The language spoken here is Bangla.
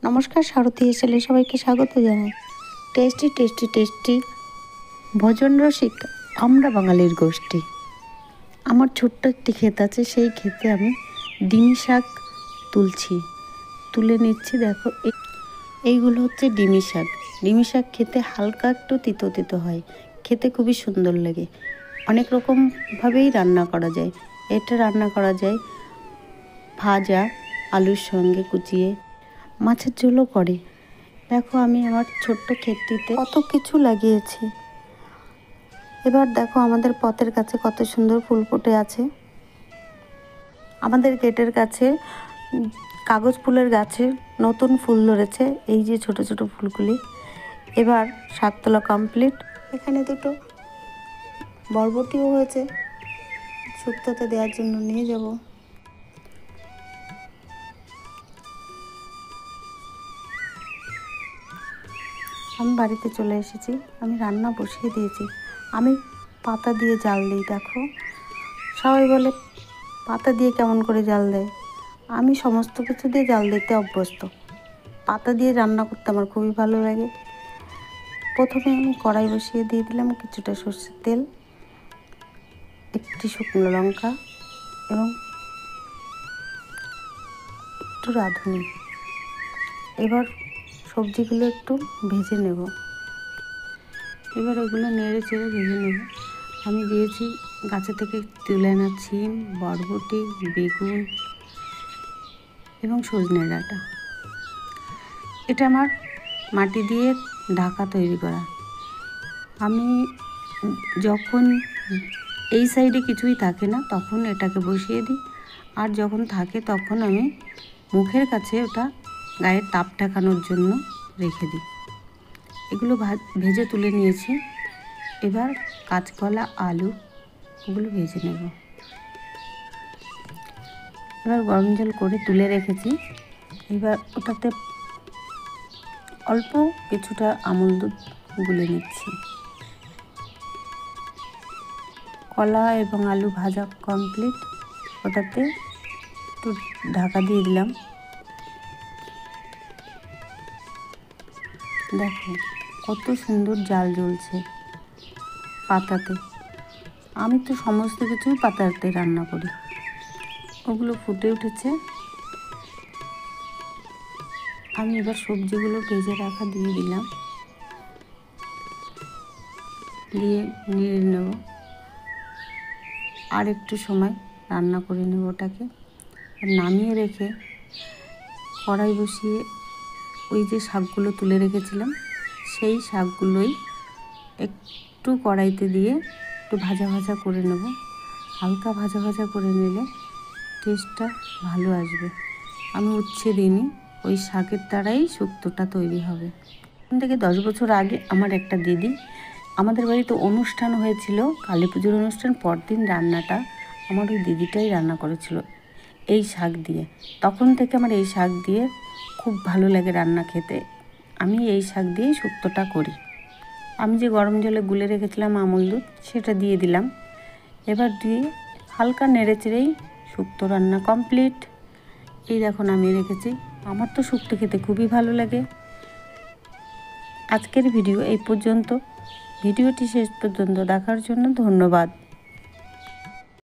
নমস্কার, সারথী এসেলে সবাইকে স্বাগত জানাই। টেস্টি টেস্টি টেস্টি ভোজন রসিক আমরা বাঙালির গোষ্ঠী। আমার ছোট্ট একটি ক্ষেত আছে, সেই ক্ষেতে আমি ডিমি শাক তুলে নিচ্ছি। দেখো, এইগুলো হচ্ছে ডিমি শাক। ডিমি শাক খেতে হালকা একটু তিতো তিতো হয়, খেতে খুবই সুন্দর লাগে। অনেক রকমভাবেই রান্না করা যায়। এটা রান্না করা যায় ভাজা, আলুর সঙ্গে কুচিয়ে, মাছের ঝোলও করে। দেখো, আমি আমার ছোট্ট ক্ষেতটিতে কত কিছু লাগিয়েছি। এবার দেখো, আমাদের পথের কাছে কত সুন্দর ফুল ফুটে আছে। আমাদের গেটের কাছে কাগজ ফুলের গাছে নতুন ফুল ধরেছে, এই যে ছোট ছোট ফুলগুলি। এবার শাক তোলা কমপ্লিট। এখানে দুটো বরবটিও হয়েছে, শুক্তোতে দেওয়ার জন্য নিয়ে যাব। আমি বাড়িতে চলে এসেছি, আমি রান্না বসিয়ে দিয়েছি। আমি পাতা দিয়ে জাল দিই। দেখো, সবাই বলে পাতা দিয়ে কেমন করে জাল দেয়। আমি সমস্ত কিছু দিয়ে জাল দিতে অভ্যস্ত। পাতা দিয়ে রান্না করতে আমার খুবই ভালো লাগে। প্রথমে আমি কড়াই বসিয়ে দিয়ে দিলাম কিছুটা সর্ষের তেল, একটি শুকনো লঙ্কা এবং একটু রাঁধুনি। এবার সবজিগুলো একটু ভেজে নেব। এবার ওগুলো নেড়ে চেড়ে ভেজে নেব। আমি দিয়েছি গাছে থেকে তুলে আনা শিম, বরবটি, বেগুন এবং সজনে ডাঁটা। এটা আমার মাটি দিয়ে ঢাকা তৈরি করা। আমি যখন এই সাইডে কিছুই থাকে না তখন এটাকে বসিয়ে দিই, আর যখন থাকে তখন আমি মুখের কাছে ওটা গায়ের তাপ ঠেকানোর জন্য রেখে দিই। এগুলো ভেজে তুলে নিয়েছি। এবার কাঁচকলা, আলু ওগুলো ভেজে নেব। এবার গরম জল করে তুলে রেখেছি। এবার ওটাতে অল্প কিছুটা আমুল দুধ গুলে নিচ্ছি। কলা এবং আলু ভাজা কমপ্লিট। ওটাতে একটু ঢাকা দিয়ে দিলাম। দেখো, কত সুন্দর জাল জ্বলছে পাতাতে। আমি তো সমস্ত কিছুই পাতাতে রান্না করি। ওগুলো ফুটে উঠেছে। আমি এবার সবজিগুলো ভেজে রাখা দিয়ে দিলাম, দিয়ে নেড়ে নেব। আর একটু সময় রান্না করে নেব ওটাকে। আর নামিয়ে রেখে কড়াই বসিয়ে ওই যে শাকগুলো তুলে রেখেছিলাম সেই শাকগুলোই একটু কড়াইতে দিয়ে একটু ভাজা ভাজা করে নেব। হালকা ভাজা ভাজা করে নিলে টেস্টটা ভালো আসবে। আমি উচ্ছে দিইনি, ওই শাকের দ্বারাই শুক্তোটা তৈরি হবে। এখান থেকে 10 বছর আগে আমার একটা দিদি, আমাদের বাড়িতে অনুষ্ঠান হয়েছিল, কালী পুজোর অনুষ্ঠান, পরদিন রান্নাটা আমার ওই দিদিটাই রান্না করেছিল এই শাক দিয়ে। তখন থেকে আমার এই শাক দিয়ে খুব ভালো লাগে রান্না খেতে। আমি এই শাক দিয়েই শুক্তোটা করি। আমি যে গরম জলে গুলে রেখেছিলাম আমুল দুধ, সেটা দিয়ে দিলাম। এবার দিয়ে হালকা নেড়ে চেড়েই শুক্তো রান্না কমপ্লিট। এই দেখো, নামিয়ে রেখেছি। আমার তো শুক্তো খেতে খুবই ভালো লাগে। আজকের ভিডিও এই পর্যন্ত। ভিডিওটি শেষ পর্যন্ত দেখার জন্য ধন্যবাদ।